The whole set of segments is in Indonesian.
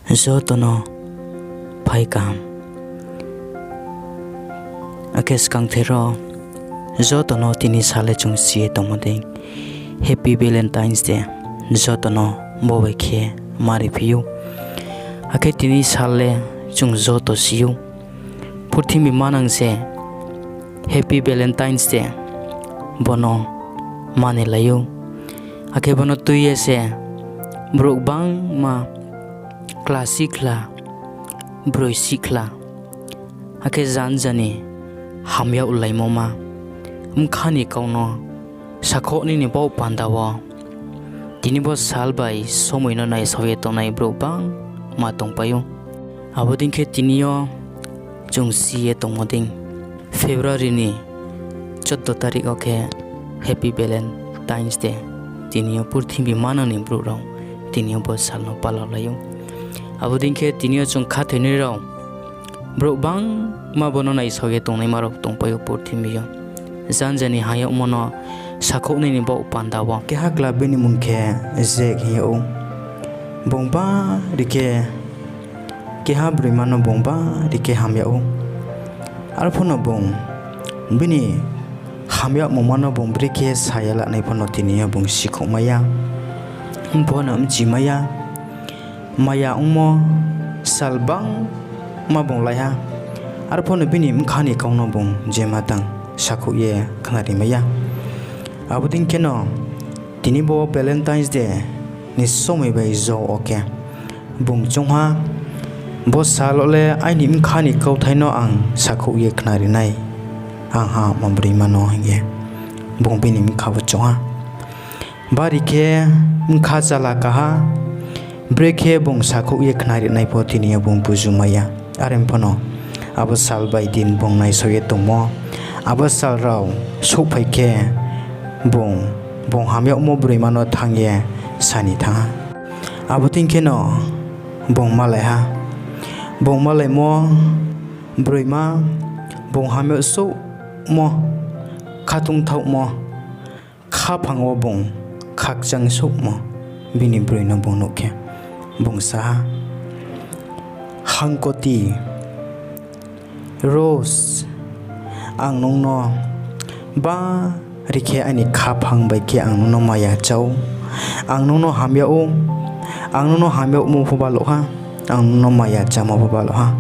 Zotono Paikam Akes Kang Thero Zotono Tini Sale Chung Sie Tomoding Happy Valentine's Day Zotono Bobeke Mari Piu Ake Tini Sale Chung Zoto Siu Purtimi Manang Se Happy Valentine's Day Bono Mane Layu Ake Bono Tuye Se Bruk Bang Ma Klasik la Broisik la Ake Zanjani Hamya Ulai Moma Mkhani Kauno Sakho ni Bo Pandawa Tini Bo Salbai Somoino Nai Soveto Nai Bruk Bang Ma Tong Payu Abodin Ke Tinio Chung Siye Tomoding February ni 14 tarik oke Happy Valentine's Day Tinio Purtimi Manang ni Bruk Rao Tinio Bo Salno Palalayu Abodin ke tinio chung khatheni rao Bruk bang ma bono nai soge tongnai marok tongpayo porthimbiyo Zanjani haya mono sakhokni ni bo pandawa ke hakla beni munkhe jek hiyo bongba rike ke ha brimano bongba rike hamyao arphono bong bini hamya momano bongbre ke sayala nai phono tinio bong sikhomaya mpona mjimaya Maya umo salbang mabong laya arpon bini mkhani kauno bong jematang sakhu ye khnari maya abudin keno tini bo Valentine's Day ni somai bai zo oke bong chongha bo salole aini mkhani kau thaino ang sakhu ye khnari nai ha mambri mano ye bong bini mkhawo chongha bari ke mkha jala kaha Breke bong sakho ye khnari nai potini bong bujumaya arempono abo sal bai din bong nai soye tomo abo sal rao sopai ke bong hamya mo bremano thangye sani tha abo tinke no bong malai ha bong malai mo brema bong hamya so mo khatung thau mo kha phangwo bong khakjang sok mo bini breno bong nokhe Bongsa Hangkoti Rose Ang nongno Ba Rike ani khapang bai ke ang nongno maya chau Ang nongno hamya Ang nongno hamya mo phobalo ha Ang nongno maya chama phobalo ha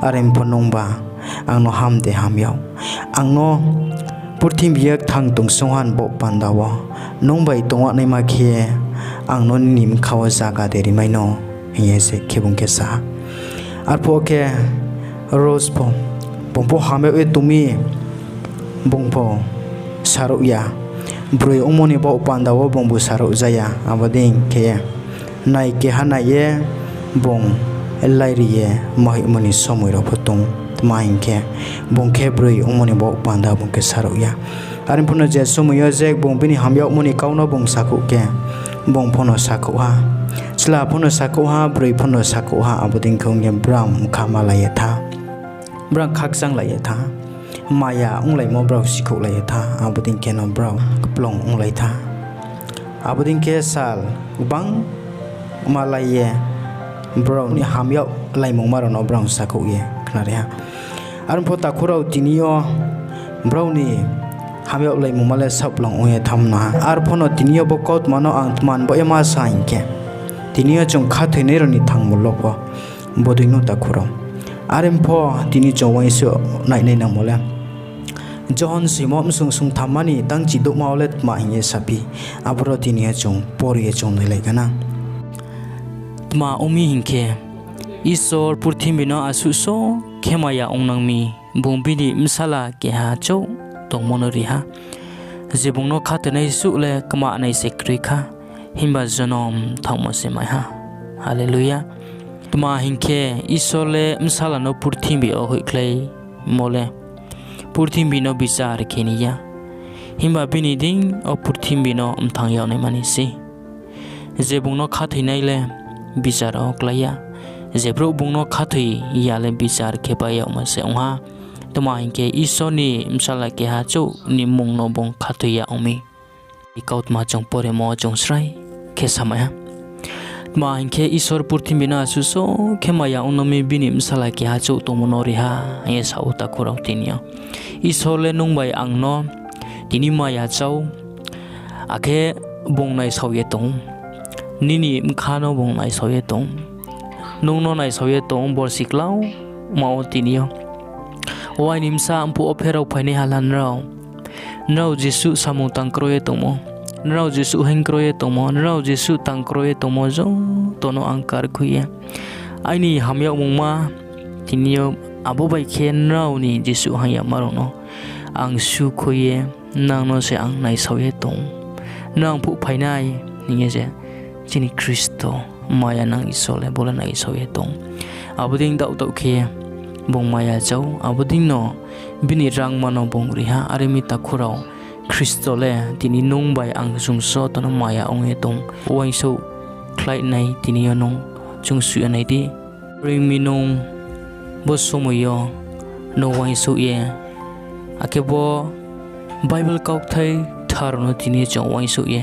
Arem ponong ba Ang no hamde hamya Ang no Purthim biak thang tung songhan bo pandawa Nong bai tongwa nai ma khe Ang non nim khawa jaga deri maino yese kebung kesa arpo ke rose po bompo hame e tumi bongpo saru ya broi omoni bo pandawo bongbu saru jaya abading ke nai ke hanaye bong elairiye mai moni somoi ro photung main ke bongke broi omoni bo panda bongke saru ya arimpuno je somoyo je bongbini hamya omoni kauno bong saku ke bong phono saku ha Sla phono saku ha broi phono saku ha abuding khong ye bram khama la yatha bram khaksang la yatha maya onglai mo brau sikho la yatha abuding keno brau plong onglai tha abuding ke sal bang malaye brau ni hamya lai mong maro no brau saku ye khnare ha arum phota khurau tinio brau ni hamya lai mong male saplong oye thamna ar phono tinio bo kot mano ang tman bo ema sain ke Tinio chung khathene roni thangmo lopo bodino ta khuro arempo tini chawai so nai nai namole John simom sung thamani tang chiduk maulet ma hinge sapi abro tini chung pori chung nai laigana tma omi hinke isor purthimino asuso khemaya ongnangmi bongbini msala ke ha chau tongmonori ha jebungno khathene sule kama nai sekri kha Himba zonom thangmo semai ha Hallelujah Tuma hinke isole msala no purthimbi o huiklei mole purthimbi no bichar keniya Himba bini ding o purthimbi no mthang yaw nei mani si Jebung no khathinai le bichar o klaya Jebro bung no khathi ya le bichar kheba yaw ma se ongha Tuma hinke isoni msala ke ha chu ni mung no bung khathi ya omi Ikaut ma chong pore mo chong srai ke samaya ma hinke isor purthim bina suso khemaya unami binim sala ki ha chau to monori ha ye sau ta kurau tinyo isole nungbai angno tini maya chau akhe bongnai sauye tong nini mkhano bongnai sauye tong nungno nai sauye tong borsiklau mao tinyo wai nimsa ampu opherau phaini halan rau nau jisu samu tangkroye tomo nau jisu hengkroye tomo nau jisu tangkroye tomo jo tono angkar khuye aini hamya mungma tinyo abo bai khen nau ni jisu haya marono ang su khuye nang no se ang nai sauye tong nang pu phainai ninge je chini Kristo maya nang isole bola nai sauye tong abuding dau dau khe bong maya chau abuding no bini rang mano bong riha arimi takhurau Kristo le tini nung bai ang jungso tono maya onge tong waiso khlai nai tini yonong jungsu anai di ring minong bo somoyo no waiso ye akebo Bible kauk thai tharono tini chong waiso ye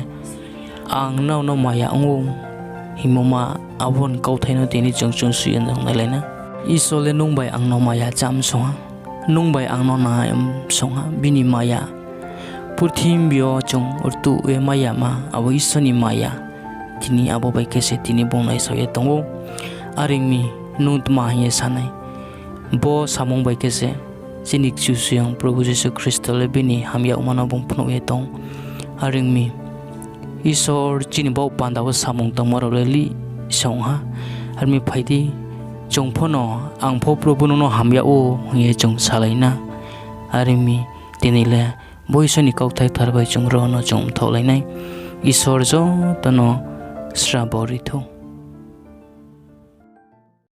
ang nau no maya ongo himoma abon kauk thai no tini chong jungsu yan dong nalena isole nung bai ang no maya cham songa nung bai ang no na em songa bini maya Purthim bio chong urtu e maya ma abo isoni maya tini abo bai kese tini bongnai soye tongo aringmi nutma ye sanai bo samong bai kese sinik susuyang Prabhu Jesu Kristo le bini hamya umana bong pno ye tong aringmi isor chini bo pandawa samong tong maro le li songha armi phaidi chong phono ang pho Prabhu no hamya o ye chong salaina aringmi tinile boisoni kauthai tharbai chung rono chung tholai nai isor jo tano sra bori tho